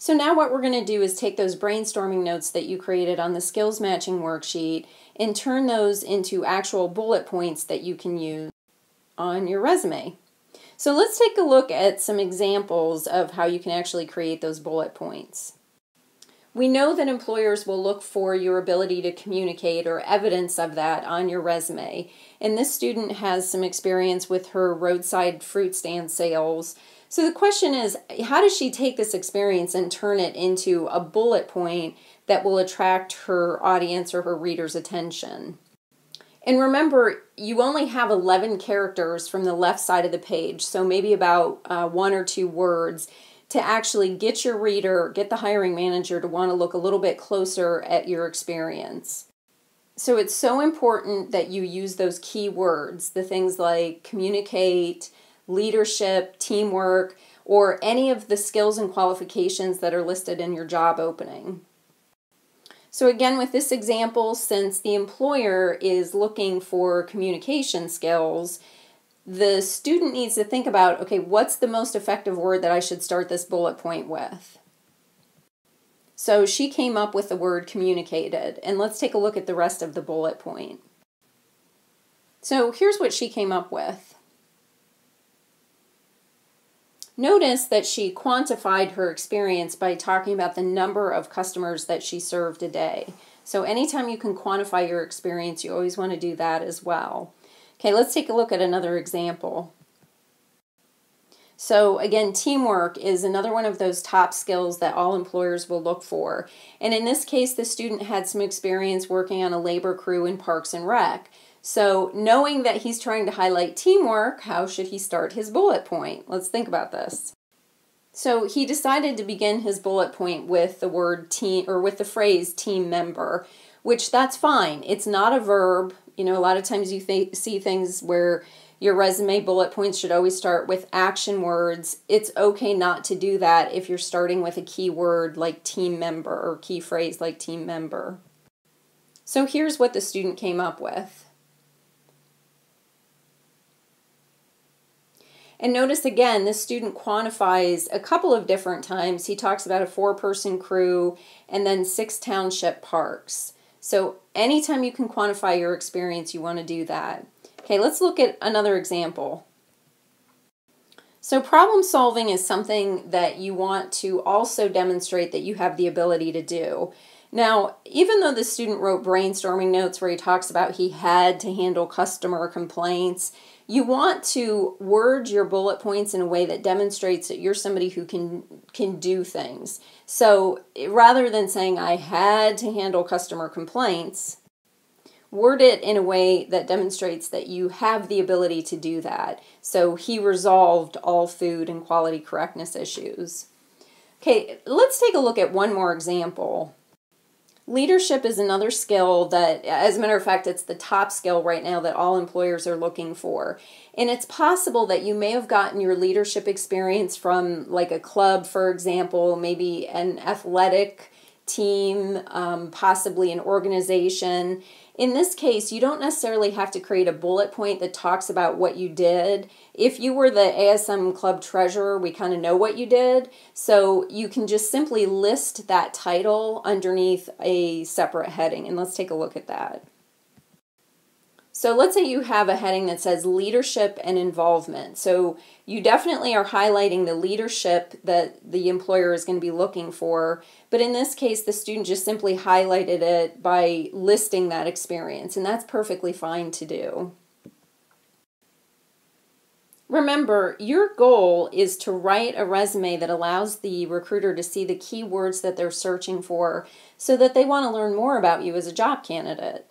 So now what we're going to do is take those brainstorming notes that you created on the skills matching worksheet and turn those into actual bullet points that you can use on your resume. So let's take a look at some examples of how you can actually create those bullet points. We know that employers will look for your ability to communicate or evidence of that on your resume. And this student has some experience with her roadside fruit stand sales. So the question is, how does she take this experience and turn it into a bullet point that will attract her audience or her reader's attention? And remember, you only have 11 characters from the left side of the page, so maybe about 1 or 2 words to actually get your reader, get the hiring manager to want to look a little bit closer at your experience. So it's so important that you use those key words, the things like communicate, leadership, teamwork, or any of the skills and qualifications that are listed in your job opening. So again, with this example, since the employer is looking for communication skills, the student needs to think about, okay, what's the most effective word that I should start this bullet point with? So she came up with the word communicated, and let's take a look at the rest of the bullet point. So here's what she came up with. Notice that she quantified her experience by talking about the number of customers that she served a day. So anytime you can quantify your experience, you always want to do that as well. Okay, let's take a look at another example. So again, teamwork is another one of those top skills that all employers will look for. And in this case, the student had some experience working on a labor crew in Parks and Rec. So knowing that he's trying to highlight teamwork, how should he start his bullet point? Let's think about this. So he decided to begin his bullet point with the word team, or with the phrase team member, which that's fine. It's not a verb. You know, a lot of times you see things where your resume bullet points should always start with action words. It's okay not to do that if you're starting with a key word like team member or key phrase like team member. So here's what the student came up with. And notice again, this student quantifies a couple of different times. He talks about a 4-person crew and then 6 township parks. So anytime you can quantify your experience, you want to do that. Okay, let's look at another example. So problem solving is something that you want to also demonstrate that you have the ability to do. Now, even though the student wrote brainstorming notes where he talks about he had to handle customer complaints, you want to word your bullet points in a way that demonstrates that you're somebody who can do things. So rather than saying I had to handle customer complaints, word it in a way that demonstrates that you have the ability to do that. So he resolved all food and quality correctness issues. Okay, let's take a look at one more example. Leadership is another skill that, as a matter of fact, it's the top skill right now that all employers are looking for. And it's possible that you may have gotten your leadership experience from like a club, for example, maybe an athletic team, possibly an organization. In this case, you don't necessarily have to create a bullet point that talks about what you did. If you were the ASM club treasurer, we kind of know what you did. So you can just simply list that title underneath a separate heading. And let's take a look at that. So let's say you have a heading that says leadership and involvement. So you definitely are highlighting the leadership that the employer is going to be looking for. But in this case, the student just simply highlighted it by listing that experience. And that's perfectly fine to do. Remember, your goal is to write a resume that allows the recruiter to see the keywords that they're searching for so that they want to learn more about you as a job candidate.